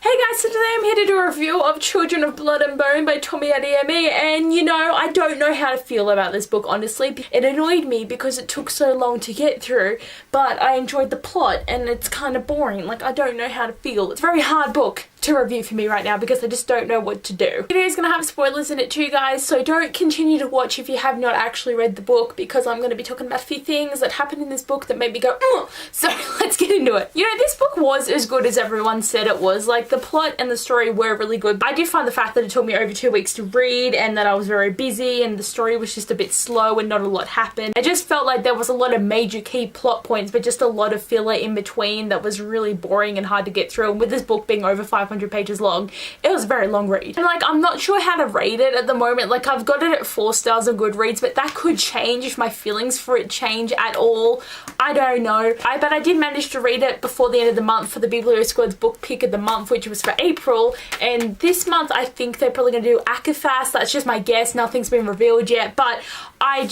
Hey guys, so today I'm here to do a review of Children of Blood and Bone by Tomi Adeyemi, and you know, I don't know how to feel about this book, honestly. It annoyed me because it took so long to get through, but I enjoyed the plot and it's kind of boring. Like, I don't know how to feel. It's a very hard book to review for me right now because I just don't know what to do. The video is going to have spoilers in it too, guys, so don't continue to watch if you have not actually read the book, because I'm going to be talking about a few things that happened in this book that made me go, ugh. So let's get into it. You know, this book was as good as everyone said it was. Like, the plot and the story were really good. I did find the fact that it took me over 2 weeks to read and that I was very busy and the story was just a bit slow and not a lot happened. I just felt like there was a lot of major key plot points but just a lot of filler in between that was really boring and hard to get through. And with this book being over 500 pages long, it was a very long read. And like, I'm not sure how to rate it at the moment. Like, I've got it at 4 stars on Goodreads, but that could change if my feelings for it change at all. I don't know. But I did manage to read it before the end of the month for the Biblio Squad's book pick of the month, which was for April. And this month I think they're probably going to do Akafast. That's just my guess. Nothing's been revealed yet, but I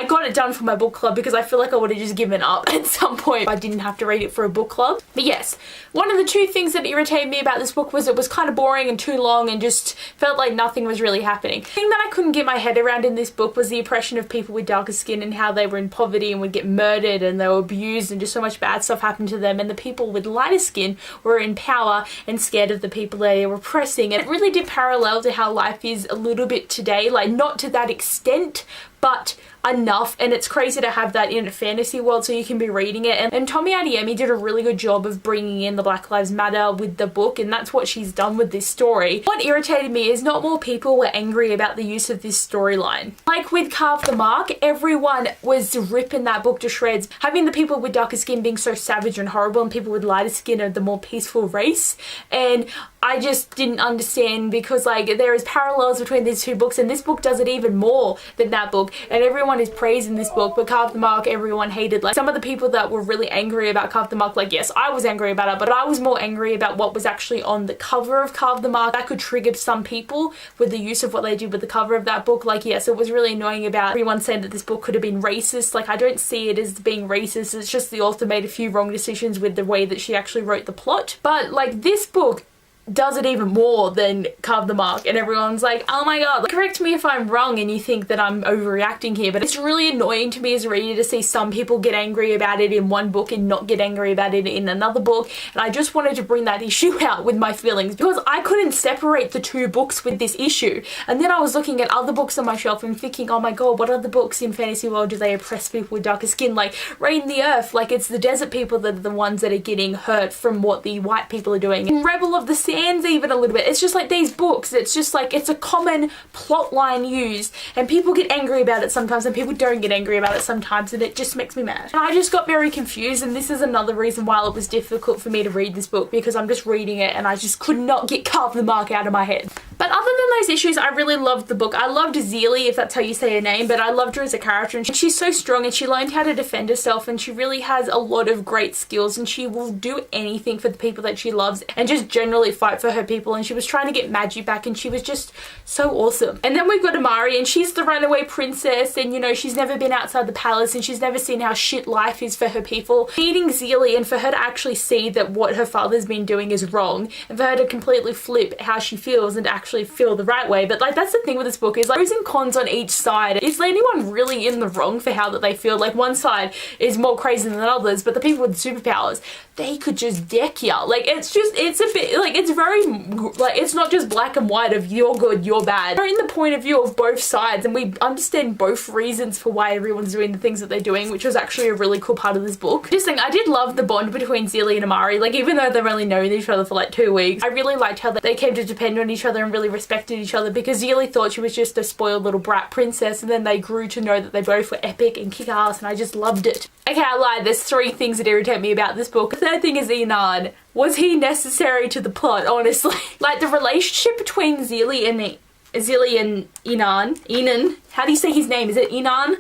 got it done for my book club because I feel like I would have just given up at some point if I didn't have to read it for a book club. But yes, one of the two things that irritated me about this book was it was kind of boring and too long and just felt like nothing was really happening. The thing that I couldn't get my head around in this book was the oppression of people with darker skin and how they were in poverty and would get murdered and they were abused and just so much bad stuff happened to them, and the people with lighter skin were in power and scared of the people they were oppressing. And it really did parallel to how life is a little bit today, like not to that extent, but enough. And it's crazy to have that in a fantasy world so you can be reading it. And Tomi Adeyemi did a really good job of bringing in the Black Lives Matter with the book, and that's what she's done with this story. What irritated me is not more people were angry about the use of this storyline. Like with Carve the Mark, everyone was ripping that book to shreds, having the people with darker skin being so savage and horrible and people with lighter skin are the more peaceful race. And I just didn't understand, because like there is parallels between these two books, and this book does it even more than that book, and everyone is praising this book. But Carve the Mark, everyone hated. Like, some of the people that were really angry about Carve the Mark, like, yes, I was angry about it, but I was more angry about what was actually on the cover of Carve the Mark. That could trigger some people with the use of what they did with the cover of that book. Like, yes, it was really annoying about everyone saying that this book could have been racist. Like, I don't see it as being racist. It's just the author made a few wrong decisions with the way that she actually wrote the plot. But like, this book does it even more than Carve the Mark, and everyone's like, oh my god, like, correct me if I'm wrong and you think that I'm overreacting here, but it's really annoying to me as a reader to see some people get angry about it in one book and not get angry about it in another book. And I just wanted to bring that issue out with my feelings, because I couldn't separate the two books with this issue. And then I was looking at other books on my shelf and thinking, oh my god, what other books in fantasy world do they oppress people with darker skin? Like Rain the Earth, like it's the desert people that are the ones that are getting hurt from what the white people are doing. And Rebel of the Sands even a little bit. It's just like these books, it's just like, it's a common plot line used, and people get angry about it sometimes and people don't get angry about it sometimes, and it just makes me mad. And I just got very confused, and this is another reason why it was difficult for me to read this book, because I'm just reading it and I just could not get Carve the Mark out of my head. But other than those issues, I really loved the book. I loved Abbeyleec, if that's how you say her name, but I loved her as a character, and she's so strong and she learned how to defend herself, and she really has a lot of great skills, and she will do anything for the people that she loves and just generally fight for her people. And she was trying to get Magi back, and she was just so awesome. And then we've got Amari, and she's the runaway princess, and you know, she's never been outside the palace and she's never seen how shit life is for her people. Meeting Zealy, and for her to actually see that what her father's been doing is wrong, and for her to completely flip how she feels and actually feel the right way. But like, that's the thing with this book, is like pros and cons on each side. Is anyone really in the wrong for how that they feel? Like, one side is more crazy than others, but the people with superpowers, they could just deck ya. Like, it's a bit like, it's very like, it's not just black and white of you're good, you're bad. We're in the point of view of both sides, and we understand both reasons for why everyone's doing the things that they're doing, which was actually a really cool part of this book. Just think, I did love the bond between Zealy and Amari. Like, even though they've only known each other for like 2 weeks, I really liked how they came to depend on each other and really respected each other, because Zealy thought she was just a spoiled little brat princess, and then they grew to know that they both were epic and kick-ass, and I just loved it. Okay, I lied. There's 3 things that irritate me about this book. The third thing is Inan. Was he necessary to the plot, honestly? Like, the relationship between Zealy and Inan. How do you say his name? Is it Inan?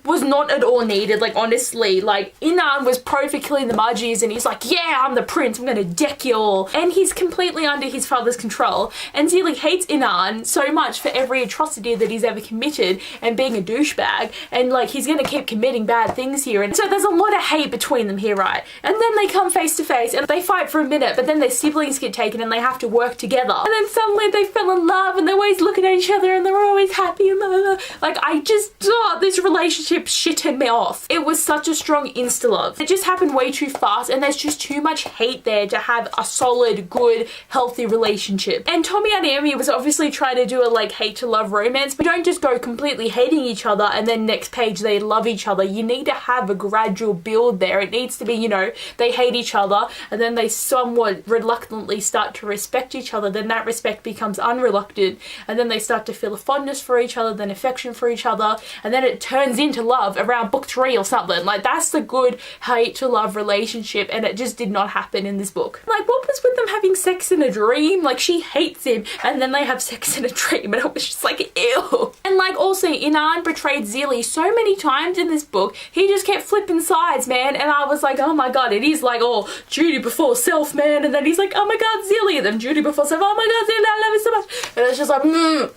was not at all needed. Like, honestly, like, Inan was pro for killing the Mudgies, and he's like, yeah, I'm the prince, I'm gonna deck you all. And he's completely under his father's control. And Zelie hates Inan so much for every atrocity that he's ever committed and being a douchebag. And, like, he's gonna keep committing bad things here. And so there's a lot of hate between them here, right? And then they come face to face and they fight for a minute, but then their siblings get taken and they have to work together. And then suddenly they fell in love and they're always looking at each other and they're always happy and blah, blah, blah. Like, I just, this relationship shitted me off. It was such a strong insta-love. It just happened way too fast, and there's just too much hate there to have a solid, good, healthy relationship. And Tommy and Amy was obviously trying to do a, like, hate to love romance, but don't just go completely hating each other and then next page they love each other. You need to have a gradual build there. It needs to be, you know, they hate each other and then they somewhat reluctantly start to respect each other, then that respect becomes unreluctant, and then they start to feel a fondness for each other, then affection for each other, and then it turns into love around book 3 or something. Like, that's the good hate to love relationship, and it just did not happen in this book. Like, what was with them having sex in a dream? Like, she hates him and then they have sex in a dream, and it was just like, ew. And, like, also Inan betrayed Zelie so many times in this book. He just kept flipping sides, man, and I was like, oh my god, it is like, oh, duty before self, man, and then he's like, oh my god, Zelie, and then duty before self, oh my god, Zelie, I love you so much. And it's just like,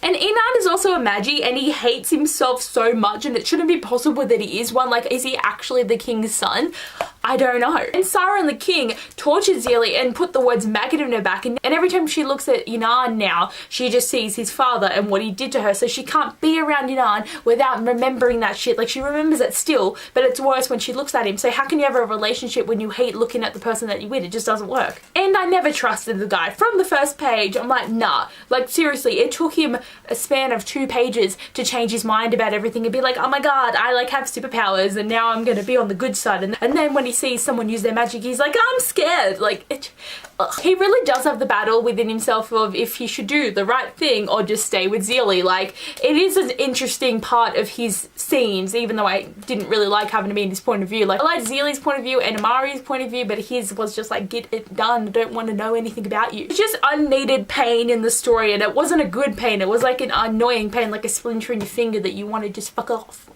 And Inan is also a Magi, and he hates himself so much, and it shouldn't be possible that he is one. Like, is he actually the king's son? I don't know. And Sarah and the king tortured Zelie and put the words maggot in her back, and every time she looks at Inan now, she just sees his father and what he did to her, so she can't be around Inan without remembering that shit. Like, she remembers it still, but it's worse when she looks at him. So how can you have a relationship when you hate looking at the person that you're with? It just doesn't work. And I never trusted the guy. From the first page, I'm like, nah. Like, seriously, it took him a span of 2 pages to change his mind about everything and be like, oh my god, I, like, have superpowers and now I'm gonna be on the good side. And then when he sees someone use their magic, he's like, I'm scared. Like, he really does have the battle within himself of if he should do the right thing or just stay with Zelie. Like, it is an interesting part of his scenes, even though I didn't really like having to be in his point of view. Like, I liked Zelie's point of view and Amari's point of view, but his was just like, get it done, I don't want to know anything about you. It's just unneeded pain in the story, and it wasn't a good pain. It was like an annoying pain, like a splinter in your finger that you want to just fuck off.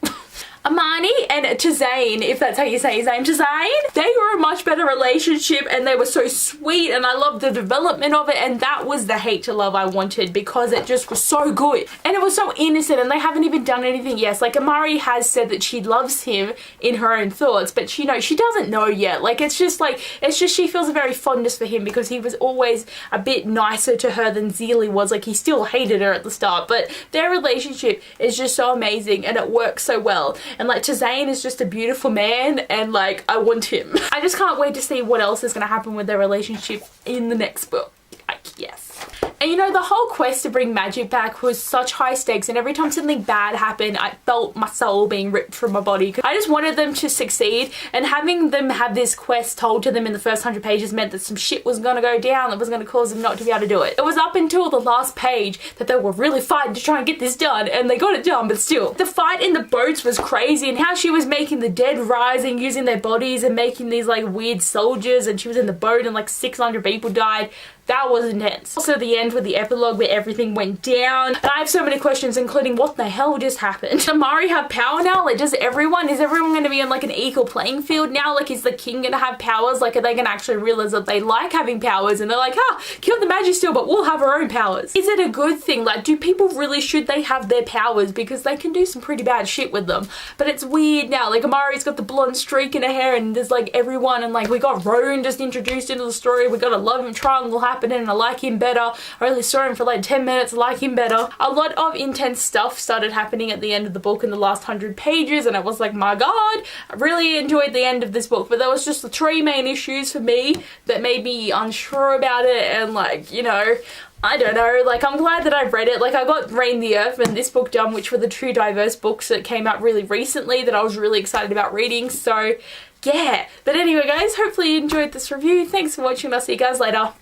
Amani and Tazane, if that's how you say his name, Tazane, they were a much better relationship and they were so sweet and I loved the development of it, and that was the hate to love I wanted because it just was so good and it was so innocent and they haven't even done anything yet. Like, Amari has said that she loves him in her own thoughts, but she doesn't know yet. Like, it's just she feels a very fondness for him because he was always a bit nicer to her than Zelie was. Like, he still hated her at the start, but their relationship is just so amazing and it works so well. And, like, Tazane is just a beautiful man and, like, I want him. I just can't wait to see what else is going to happen with their relationship in the next book. Like, yes. And, you know, the whole quest to bring magic back was such high stakes, and every time something bad happened, I felt my soul being ripped from my body. I just wanted them to succeed, and having them have this quest told to them in the first 100 pages meant that some shit was gonna go down that was gonna cause them not to be able to do it. It was up until the last page that they were really fighting to try and get this done, and they got it done, but still. The fight in the boats was crazy, and how she was making the dead rising using their bodies and making these, like, weird soldiers, and she was in the boat and, like, 600 people died. That was intense. Also, the end with the epilogue where everything went down. And I have so many questions, including what the hell just happened? Does Amari have power now? Like, is everyone going to be on, like, an equal playing field now? Like, is the king going to have powers? Like, are they going to actually realize that they like having powers and they're like, kill the magic still, but we'll have our own powers? Is it a good thing? Like, do people really, should they have their powers? Because they can do some pretty bad shit with them. But it's weird now. Like, Amari's got the blonde streak in her hair and there's, like, everyone, and, like, we got Roan just introduced into the story. We got a love him triangle happening and I like him better. I only saw him for like 10 minutes, I like him better. A lot of intense stuff started happening at the end of the book in the last 100 pages and I was like, my god, I really enjoyed the end of this book, but there was just the 3 main issues for me that made me unsure about it, and, like, you know, I don't know, like, I'm glad that I've read it. Like, I got Reign the Earth and this book done, which were the 2 diverse books that came out really recently that I was really excited about reading, so yeah. But anyway guys, hopefully you enjoyed this review. Thanks for watching, I'll see you guys later.